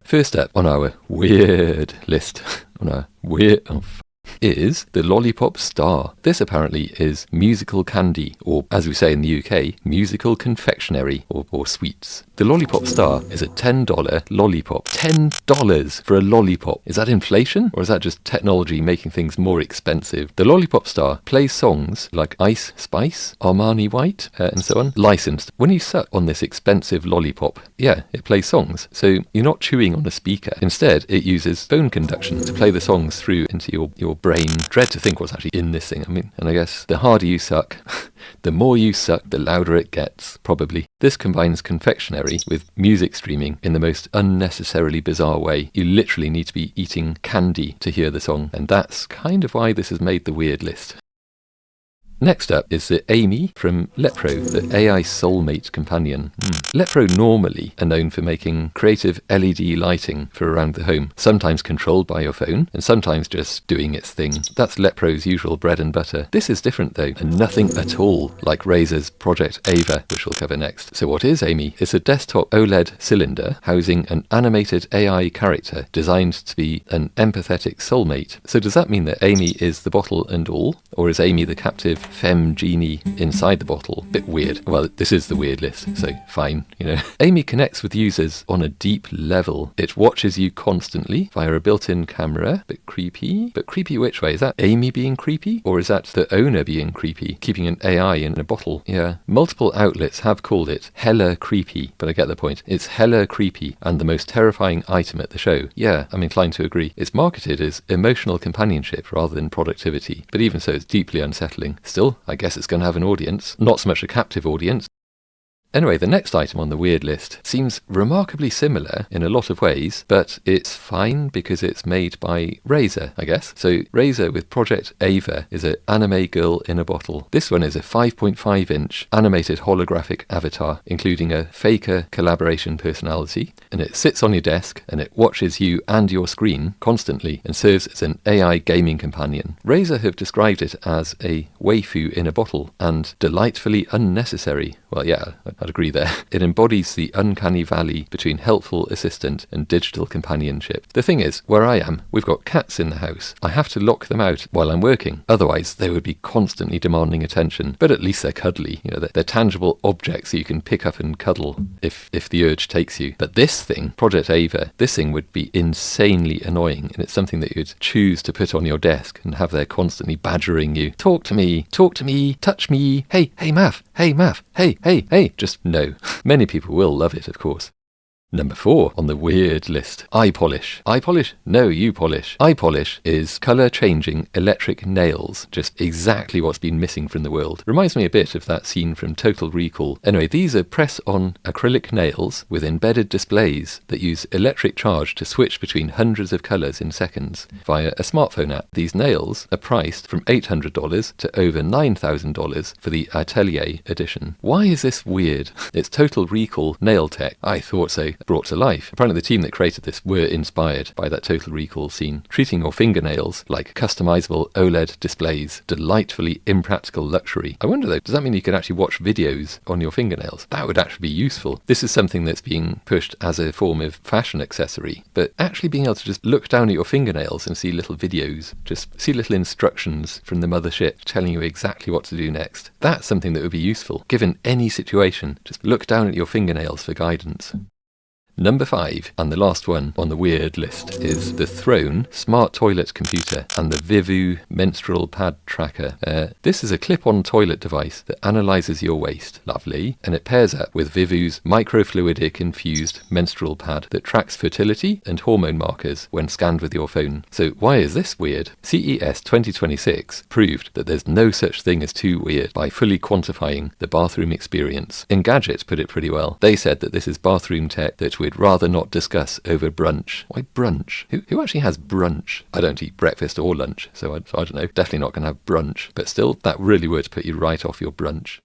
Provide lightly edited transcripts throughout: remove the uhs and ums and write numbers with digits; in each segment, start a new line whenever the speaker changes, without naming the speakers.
First up on our weird list, is the Lollipop Star. This apparently is musical candy, or as we say in the UK, musical confectionery or sweets. The Lollipop Star is a $10 lollipop. $10 for a lollipop. Is that inflation, or is that just technology making things more expensive? The Lollipop Star plays songs like Ice Spice, Armani White, and so on, licensed. When you suck on this expensive lollipop, yeah, it plays songs. So you're not chewing on a speaker. Instead, it uses phone conduction to play the songs through into your brain. Dread to think what's actually in this thing. And I guess the harder you suck, the more you suck, the louder it gets, probably. This combines confectionery with music streaming in the most unnecessarily bizarre way. You literally need to be eating candy to hear the song, and that's kind of why this has made the weird list. Next up is the AMI from Lepro, the AI soulmate companion. Lepro normally are known for making creative LED lighting for around the home, sometimes controlled by your phone, and sometimes just doing its thing. That's Lepro's usual bread and butter. This is different though, and nothing at all like Razer's Project AVA, which we'll cover next. So what is AMI? It's a desktop OLED cylinder housing an animated AI character designed to be an empathetic soulmate. So does that mean that AMI is the bottle and all, or is AMI the captive femme genie inside the bottle? Bit weird. Well, this is the weird list, so fine, AMI connects with users on a deep level. It watches you constantly via a built-in camera. Bit creepy. But creepy which way? Is that AMI being creepy? Or is that the owner being creepy, keeping an AI in a bottle? Yeah. Multiple outlets have called it hella creepy, but I get the point. It's hella creepy and the most terrifying item at the show. Yeah, I'm inclined to agree. It's marketed as emotional companionship rather than productivity, but even so, it's deeply unsettling. Still, I guess it's going to have an audience, not so much a captive audience. Anyway, the next item on the weird list seems remarkably similar in a lot of ways, but it's fine because it's made by Razer, I guess. So Razer with Project AVA is an anime girl in a bottle. This one is a 5.5-inch animated holographic avatar, including a Faker collaboration personality, and it sits on your desk and it watches you and your screen constantly and serves as an AI gaming companion. Razer have described it as a waifu in a bottle and delightfully unnecessary. Well, yeah, I'd agree there. It embodies the uncanny valley between helpful assistant and digital companionship. The thing is, where I am, we've got cats in the house. I have to lock them out while I'm working. Otherwise, they would be constantly demanding attention. But at least they're cuddly. They're tangible objects that you can pick up and cuddle if the urge takes you. But this thing, Project Ava, this thing would be insanely annoying, and it's something that you'd choose to put on your desk and have there constantly badgering you. Talk to me, touch me, hey, Mav, hey, just no. Many people will love it, of course. Number 4 on the weird list, iPolish. iPolish? No, you polish. iPolish is colour-changing electric nails, just exactly what's been missing from the world. Reminds me a bit of that scene from Total Recall. Anyway, these are press-on acrylic nails with embedded displays that use electric charge to switch between hundreds of colours in seconds via a smartphone app. These nails are priced from $800 to over $9,000 for the Atelier edition. Why is this weird? It's Total Recall nail tech. I thought so. Brought to life. Apparently the team that created this were inspired by that Total Recall scene. Treating your fingernails like customizable OLED displays, delightfully impractical luxury. I wonder though, does that mean you can actually watch videos on your fingernails? That would actually be useful. This is something that's being pushed as a form of fashion accessory, but actually being able to just look down at your fingernails and see little videos, just see little instructions from the mothership telling you exactly what to do next. That's something that would be useful. Given any situation, just look down at your fingernails for guidance. Number 5, and the last one on the weird list, is the Throne Smart Toilet Computer and the Vivu Menstrual Pad Tracker. This is a clip-on toilet device that analyses your waste, lovely, and it pairs up with Vivu's microfluidic infused menstrual pad that tracks fertility and hormone markers when scanned with your phone. So why is this weird? CES 2026 proved that there's no such thing as too weird by fully quantifying the bathroom experience. Engadget put it pretty well. They said that this is bathroom tech that we'd rather not discuss over brunch. Why brunch? Who actually has brunch? I don't eat breakfast or lunch, so I don't know. Definitely not going to have brunch. But still, that really would put you right off your brunch.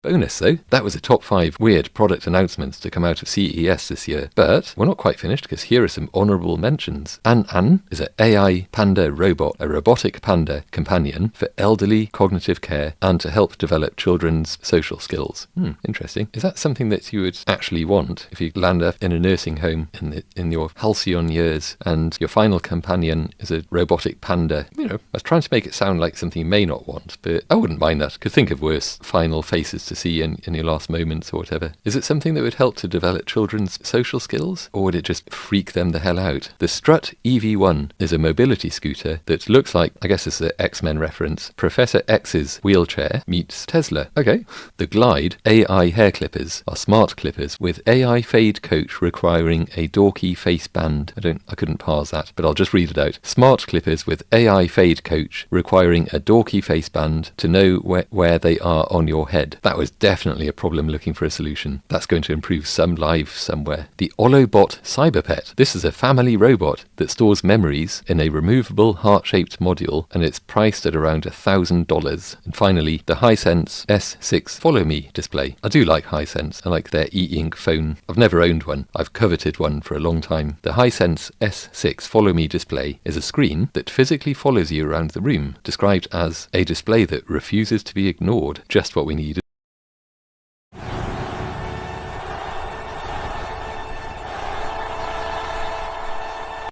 Bonus though, that was a top 5 weird product announcements to come out of CES this year. But we're not quite finished, because here are some honourable mentions. An is an AI panda robot, a robotic panda companion for elderly cognitive care and to help develop children's social skills. Interesting. Is that something that you would actually want if you land up in a nursing home in your halcyon years and your final companion is a robotic panda? You know, I was trying to make it sound like something you may not want, but I wouldn't mind that. Could think of worse final faces to see in your last moments or whatever. Is it something that would help to develop children's social skills, or would it just freak them the hell out? The Strut EV1 is a mobility scooter that looks like, I guess it's an X-Men reference, Professor X's wheelchair meets Tesla. Okay. The Glide AI hair clippers are smart clippers with AI fade coach requiring a dorky face band. I couldn't parse that, but I'll just read it out. Smart clippers with AI fade coach requiring a dorky face band to know where they are on your head. That was definitely a problem looking for a solution. That's going to improve some lives somewhere. The Olobot Cyberpet. This is a family robot that stores memories in a removable heart-shaped module, and it's priced at around $1,000. And finally, the Hisense S6 Follow Me display. I do like Hisense. I like their e-ink phone. I've never owned one. I've coveted one for a long time. The Hisense S6 Follow Me display is a screen that physically follows you around the room, described as a display that refuses to be ignored. Just what we need.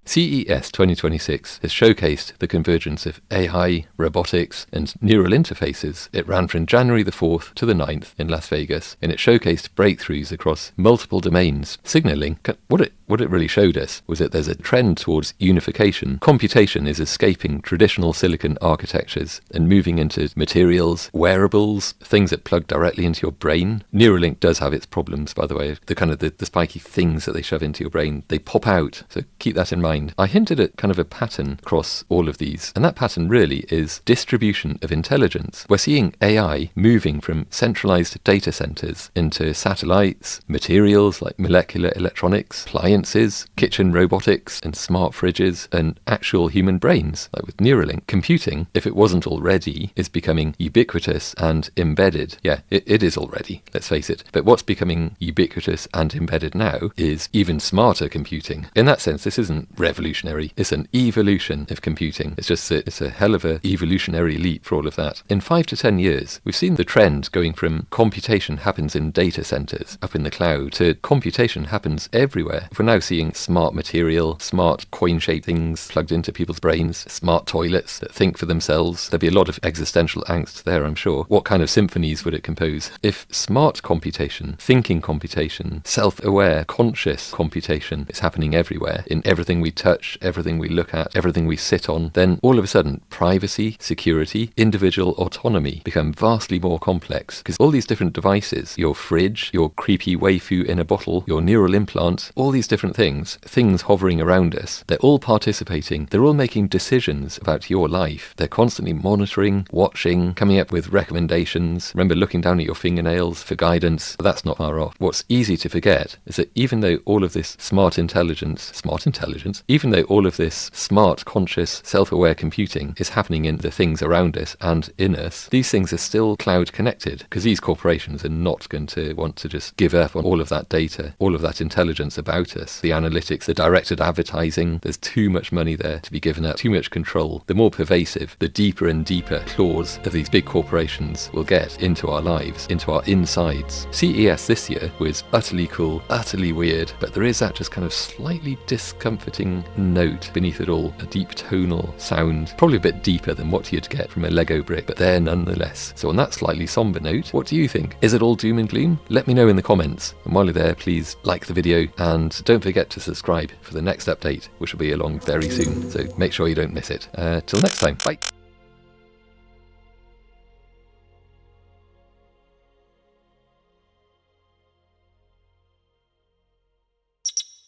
CES 2026 has showcased the convergence of AI, robotics, and neural interfaces. It ran from January the 4th to the 9th in Las Vegas, and it showcased breakthroughs across multiple domains, signaling what it really showed us was that there's a trend towards unification. Computation is escaping traditional silicon architectures and moving into materials, wearables, things that plug directly into your brain. Neuralink does have its problems, by the way. The spiky things that they shove into your brain, they pop out, so keep that in mind. I hinted at kind of a pattern across all of these, and that pattern really is distribution of intelligence. We're seeing AI moving from centralized data centers into satellites, materials like molecular electronics, appliances, kitchen robotics, and smart fridges, and actual human brains, like with Neuralink. Computing, if it wasn't already, is becoming ubiquitous and embedded. Yeah, it is already, let's face it. But what's becoming ubiquitous and embedded now is even smarter computing. In that sense, this isn't revolutionary. It's an evolution of computing. It's a hell of a evolutionary leap for all of that. In 5 to 10 years, we've seen the trend going from computation happens in data centers up in the cloud to computation happens everywhere. We're now seeing smart material, smart coin-shaped things plugged into people's brains, smart toilets that think for themselves. There'd be a lot of existential angst there, I'm sure. What kind of symphonies would it compose? If smart computation, thinking computation, self-aware, conscious computation is happening everywhere, in everything we touch, everything we look at, everything we sit on, then all of a sudden privacy, security, individual autonomy become vastly more complex, because all these different devices, your fridge, your creepy waifu in a bottle, your neural implant, all these different things hovering around us, they're all participating, they're all making decisions about your life. They're constantly monitoring, watching, coming up with recommendations. Remember looking down at your fingernails for guidance? That's not far off. What's easy to forget is that even though all of this smart intelligence, even though all of this smart, conscious, self-aware computing is happening in the things around us and in us, these things are still cloud connected, because these corporations are not going to want to just give up on all of that data, all of that intelligence about us, the analytics, the directed advertising. There's too much money there to be given up, too much control. The more pervasive, the deeper and deeper claws of these big corporations will get into our lives, into our insides. CES this year was utterly cool, utterly weird, but there is that just kind of slightly discomforting note beneath it all, a deep tonal sound, probably a bit deeper than what you'd get from a Lego brick, but there nonetheless. So on that slightly somber note, what do you think? Is it all doom and gloom? Let me know in the comments, and while you're there, please like the video, and don't forget to subscribe for the next update, which will be along very soon, so make sure you don't miss it. Till next time, bye!